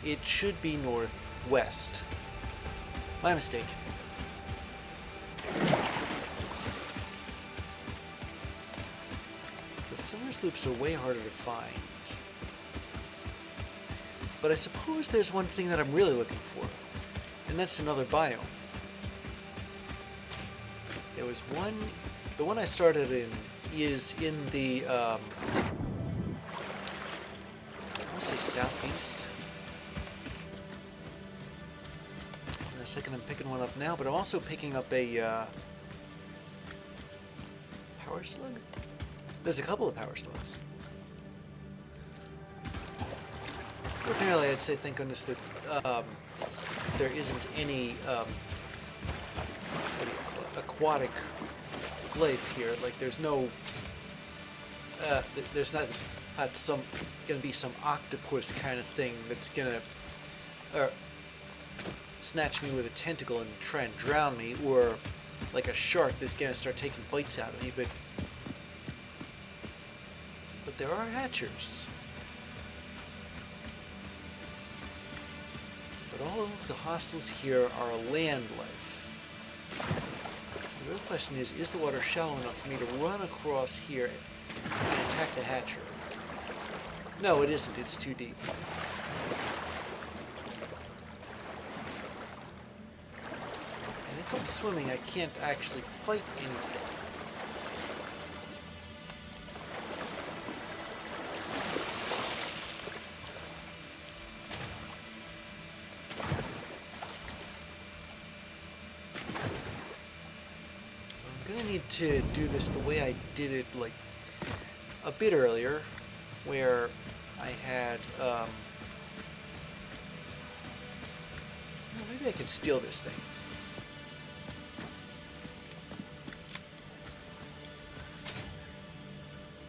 It should be northwest. My mistake. So Summer's loops are way harder to find. But I suppose there's one thing that I'm really looking for, and that's another biome. There was one, the one I started in is in the, I want to say southeast. In a second I'm picking one up now, but I'm also picking up a power slug? There's a couple of power slugs. Ordinarily, I'd say thank goodness that there isn't any what do you call it, aquatic life here. Like there's no, there's not gonna be some octopus kind of thing that's gonna snatch me with a tentacle and try and drown me, or like a shark that's gonna start taking bites out of me. But there are hatchers. But all of the hostels here are land life. So the real question is the water shallow enough for me to run across here and attack the hatcher? No, it isn't. It's too deep. And if I'm swimming, I can't actually fight anything. To do this the way I did it like a bit earlier, where I had well, maybe I can steal this thing.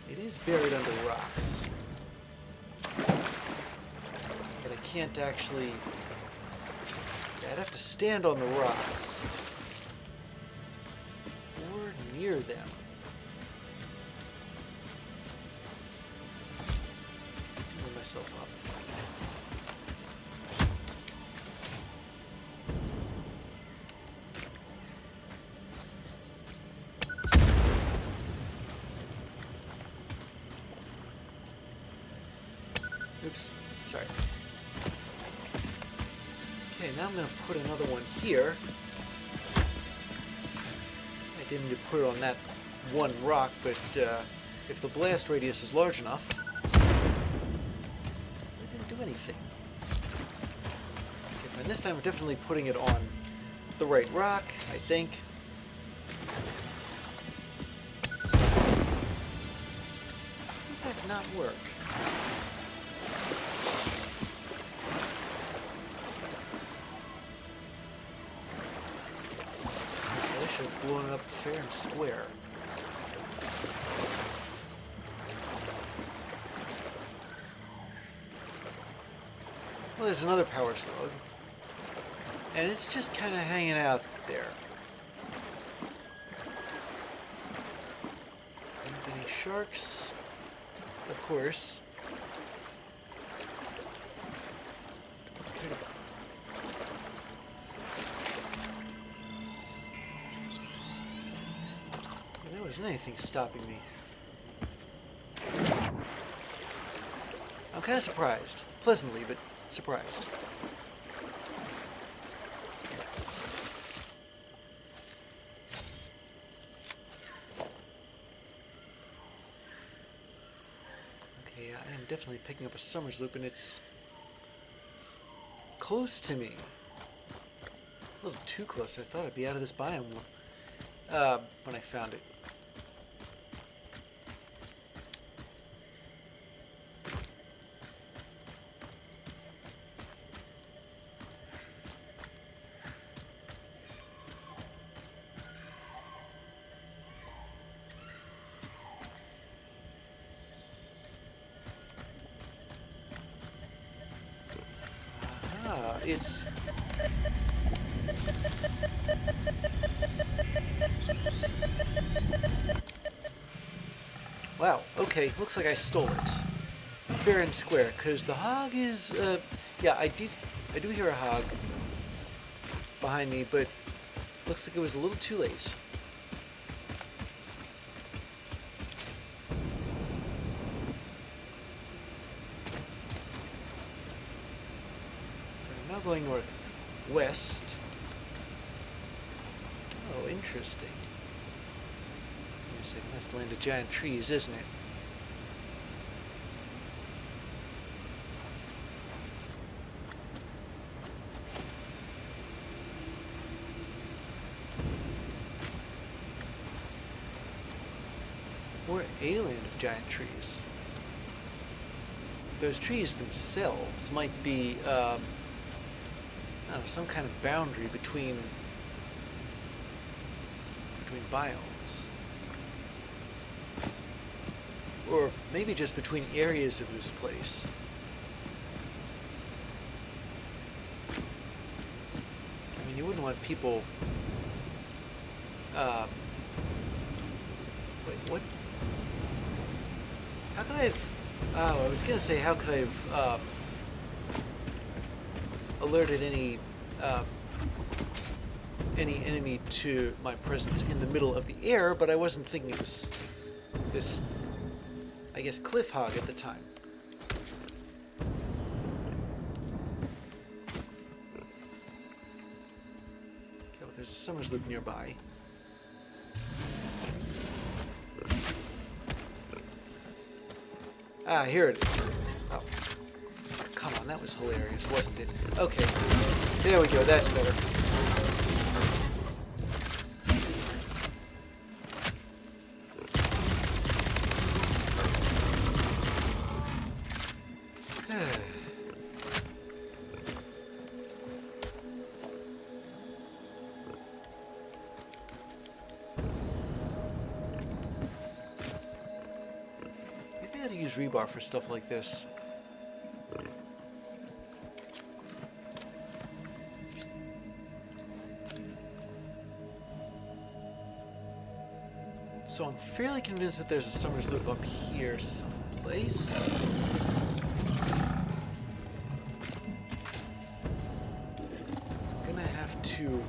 It is buried under rocks, but I can't actually, I'd have to stand on the rocks near them. Move myself up. Oops, sorry. Okay, now I'm going to put another one here. I didn't need to put it on that one rock, but if the blast radius is large enough, it didn't do anything. Okay, and this time I'm definitely putting it on the right rock, I think. Would that not work? Blowing it up fair and square. Well, there's another power slug, and it's just kind of hanging out there. Any sharks? Of course. There wasn't anything stopping me. I'm kind of surprised. Pleasantly, but surprised. Okay, I am definitely picking up a summer's loop, and it's close to me. A little too close. I thought I'd be out of this biome when I found it. It's... Wow, okay, looks like I stole it. Fair and square, because the hog is Yeah, I do hear a hog behind me, but looks like it was a little too late. So I'm now going northwest. Oh, interesting. Wait a second, that's the land of giant trees, isn't it? Or a land of giant trees. Those trees themselves might be, I don't know, some kind of boundary between biomes. Or maybe just between areas of this place. I mean, you wouldn't want people... wait, what? How could I have... Oh, I was going to say, how could I have alerted any enemy to my presence in the middle of the air, but I wasn't thinking of this I guess, cliff hog at the time. Okay, well, there's a summer's loop nearby. Ah, here it is. Oh, come on, that was hilarious, wasn't it? Okay, there we go, that's better. Use rebar for stuff like this. So I'm fairly convinced that there's a summer's loop up here someplace. I'm gonna have to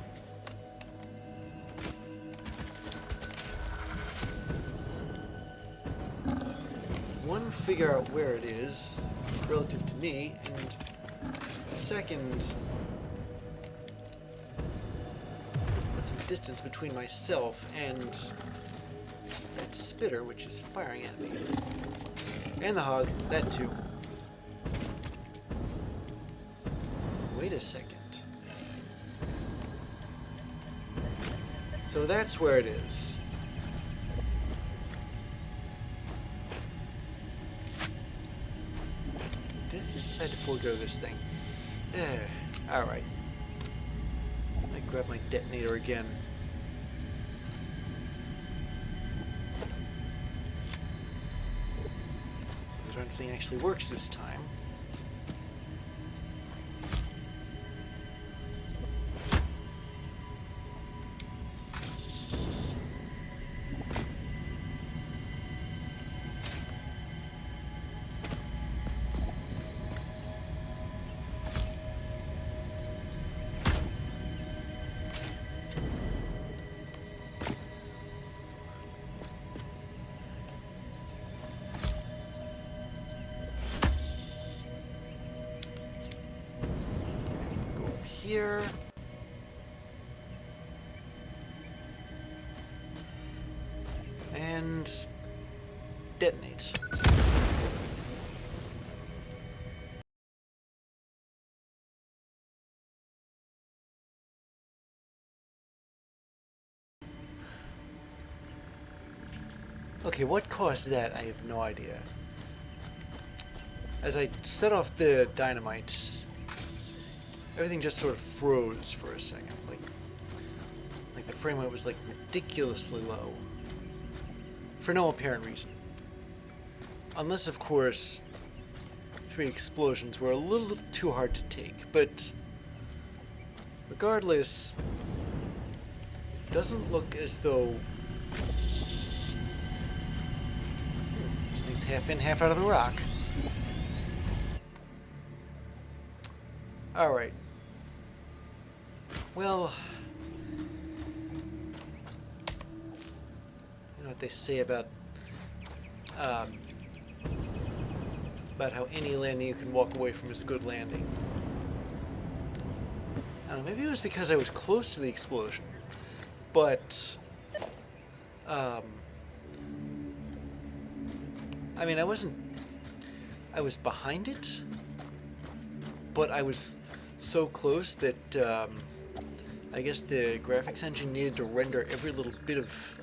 figure out where it is relative to me, and second, put some distance between myself and that spitter, which is firing at me, and the hog, that too. Wait a second. So that's where it is. Decide to forego this thing. Alright. I grab my detonator again. The darn thing actually works this time. Here. And detonate. Okay, what caused that? I have no idea. As I set off the dynamite, everything just sort of froze for a second, like the frame rate was like ridiculously low, for no apparent reason. Unless, of course, 3 explosions were a little too hard to take, but regardless, it doesn't look as though this thing's half in, half out of the rock. Alright. Well, you know what they say about how any landing you can walk away from is a good landing. I don't know, maybe it was because I was close to the explosion, but I mean, I was behind it, but I was so close that I guess the graphics engine needed to render every little bit of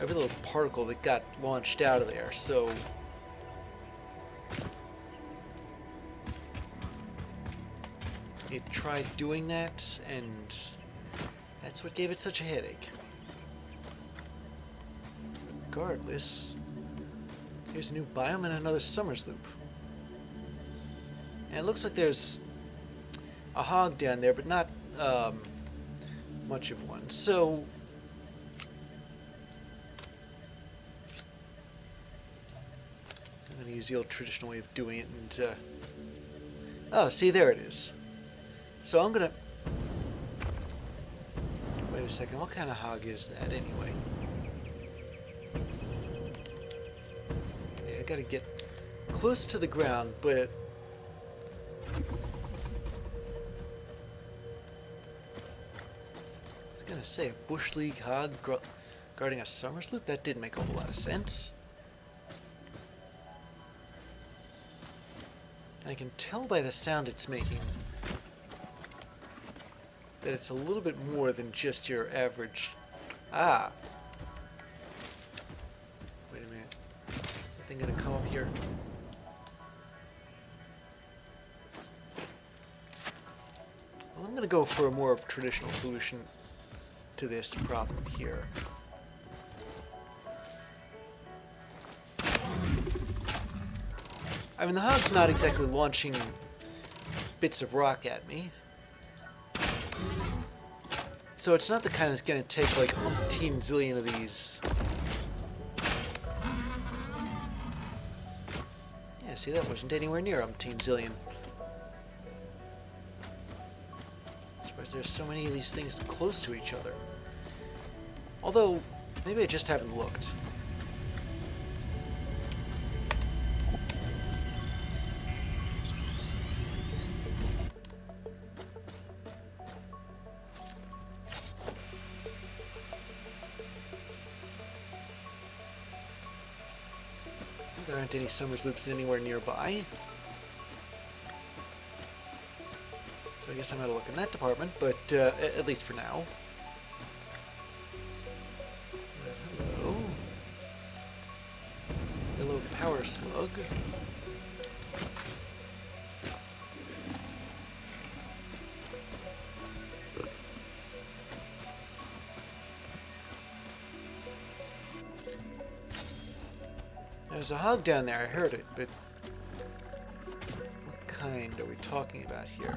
every little particle that got launched out of there. So it tried doing that, and that's what gave it such a headache. Regardless, here's a new biome and another Summers loop. And it looks like there's a hog down there, but not much of one. So I'm going to use the old traditional way of doing it. And oh, see, there it is. So I'm going to... Wait a second, what kind of hog is that anyway? Yeah, I got to get close to the ground, but... I was going to say a Bush League hog guarding a Summers loop? That didn't make a whole lot of sense. I can tell by the sound it's making that it's a little bit more than just your average... Ah! Wait a minute. Is that thing gonna come up here? Well, I'm gonna go for a more traditional solution to this problem here. I mean, the hog's not exactly launching bits of rock at me. So it's not the kind that's going to take like umpteen zillion of these. Yeah, see, that wasn't anywhere near umpteen zillion. I'm surprised there's so many of these things close to each other. Although, maybe I just haven't looked. There aren't any Summers loops anywhere nearby. So I guess I'm out of luck in that department, but at least for now. Hello. Hello, Power Slug. There's a hog down there, I heard it, but what kind are we talking about here?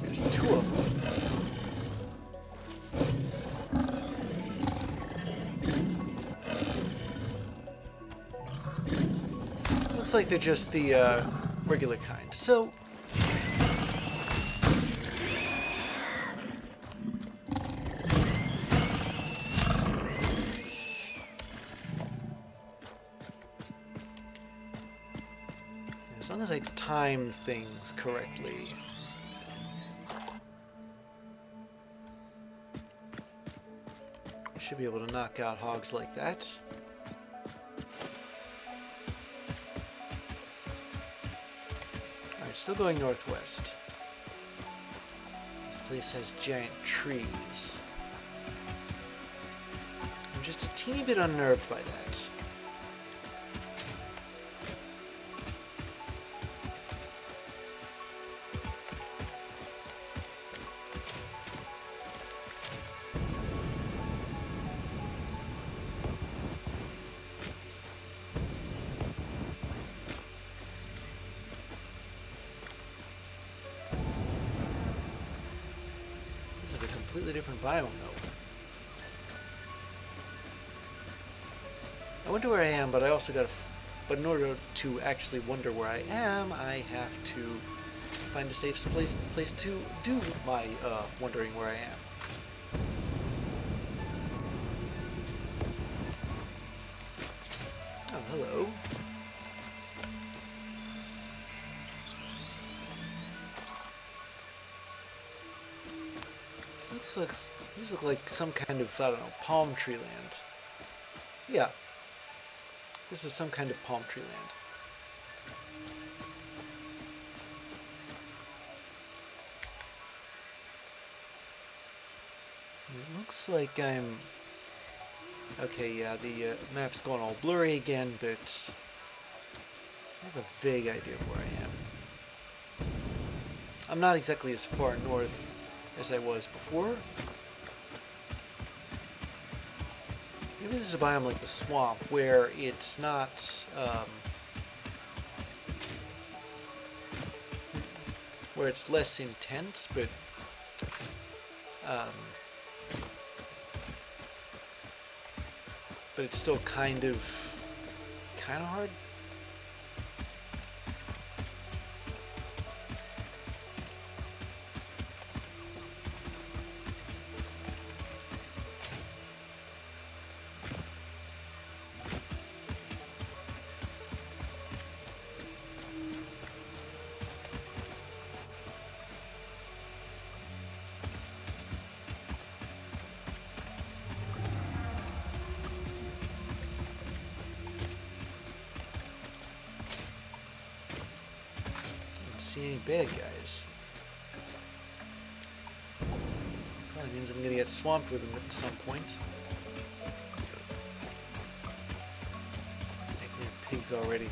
There's two of them. Looks like they're just the regular kind. So as long as I time things correctly. I should be able to knock out hogs like that. Alright, still going northwest. This place has giant trees. I'm just a teeny bit unnerved by that. Completely different biome though. I wonder where I am, but I also got to... But in order to actually wonder where I am, I have to find a safe place to do my wondering where I am. Oh, hello. These look like some kind of, I don't know, palm tree land. Yeah. This is some kind of palm tree land. It looks like I'm... Okay, yeah, the map's going all blurry again, but I have a vague idea of where I am. I'm not exactly as far north as I was before. Maybe this is a biome like the swamp, where it's not, where it's less intense, but, but it's still kind of hard. Any bad guys. Probably means I'm gonna get swamped with them at some point. Making pigs already.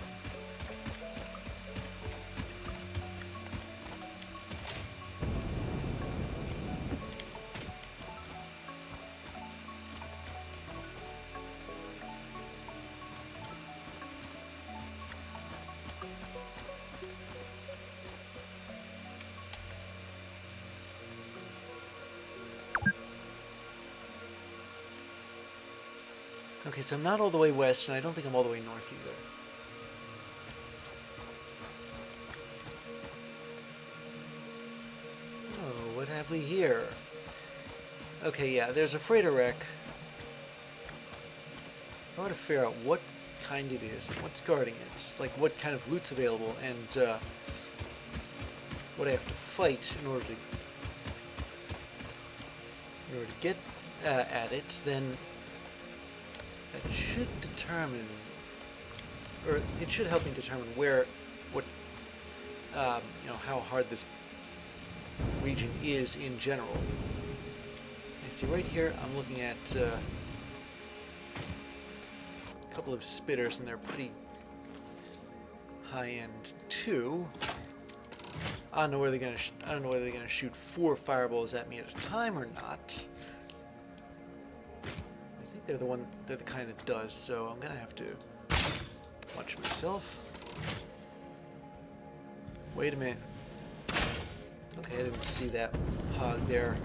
Okay, so I'm not all the way west, and I don't think I'm all the way north either. Oh, what have we here? Okay, yeah, there's a freighter wreck. I want to figure out what kind it is, and what's guarding it, like what kind of loot's available, and what I have to fight in order to get at it. Then that should determine, or it should help me determine what, you know, how hard this region is in general. You see, right here, I'm looking at a couple of spitters, and they're pretty high-end too. I don't know whether they're gonna shoot 4 fireballs at me at a time or not. They're the kind that does, so I'm gonna have to watch myself. Wait a minute. Okay, I didn't see that hog there.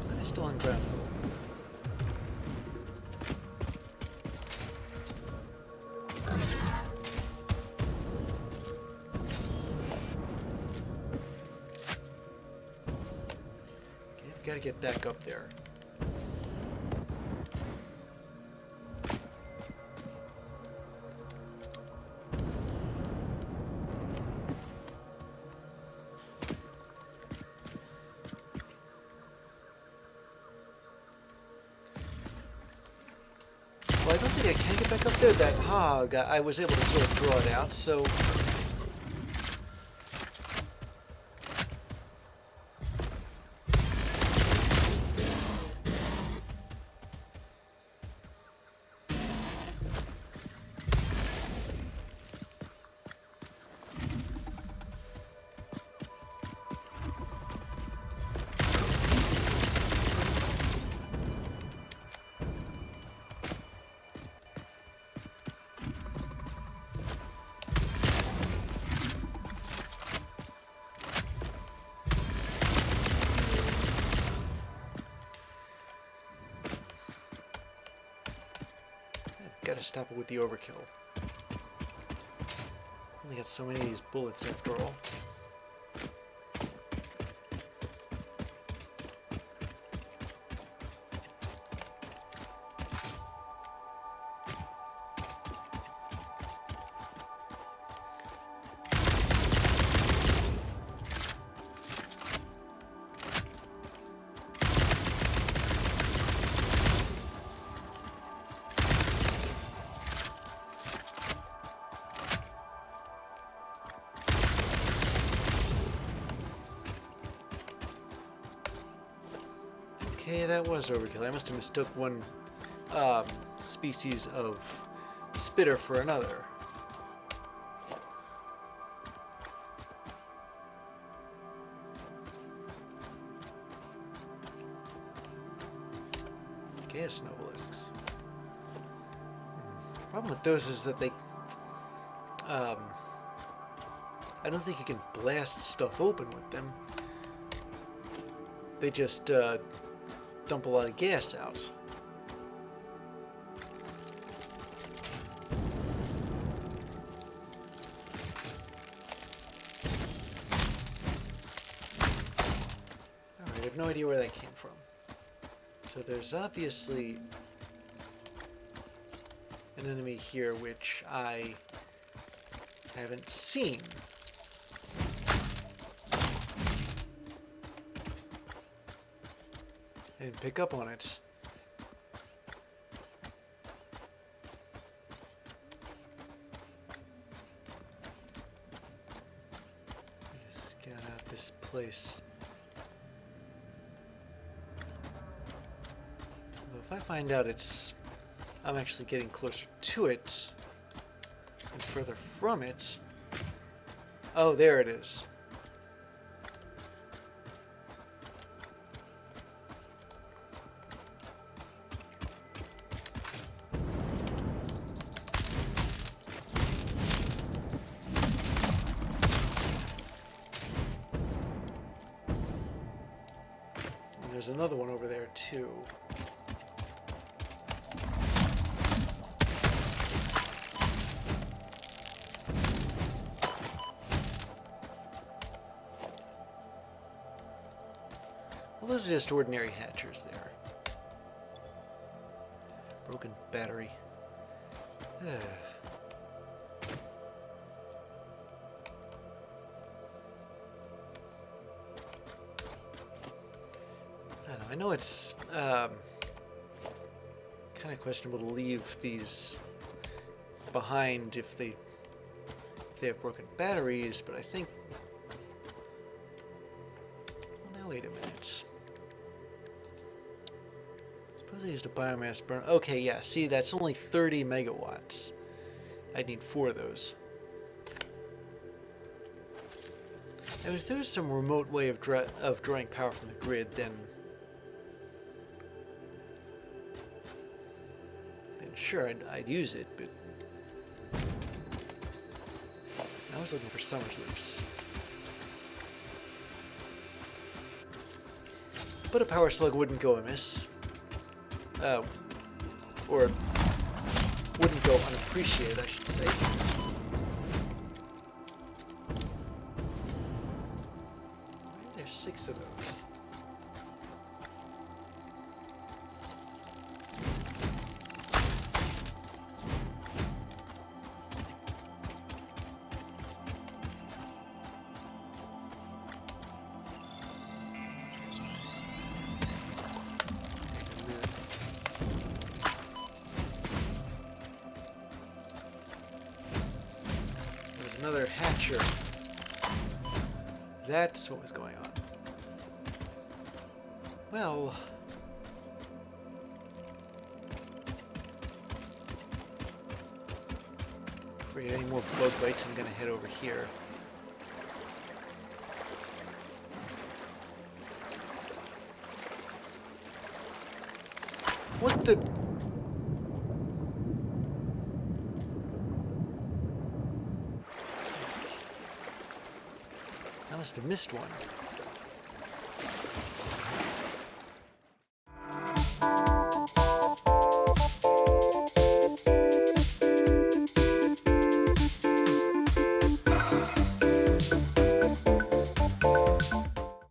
I'm still on ground level. Gotta get back up there. Well, I don't think I can get back up there. That hog, I was able to sort of draw it out, so... Gotta stop it with the overkill. Only got so many of these bullets after all. Okay, that was overkill. I must have mistook one species of spitter for another. Gas nobelisks. Problem with those is that they I don't think you can blast stuff open with them. They just dump a lot of gas out. Alright, I have no idea where that came from. So there's obviously an enemy here which I haven't seen. I didn't pick up on it. Just scout out this place. Well, if I find out I'm actually getting closer to it and further from it. Oh, there it is. There's another one over there too. Well, those are just ordinary hatchers there. Broken battery. I know it's kind of questionable to leave these behind if they have broken batteries, but I think... Well, now wait a minute. Suppose I used a biomass burner. Okay, yeah, see, that's only 30 megawatts. I'd need 4 of those. And if there was some remote way of drawing power from the grid, then sure, I'd use it, but I was looking for summer's loops. But a power slug wouldn't go amiss. Or wouldn't go unappreciated, I should say. There's 6 of those. Another hatcher. That's what was going on. Well, if we get any more bug bites, I'm gonna head over here. What the? I must have missed one.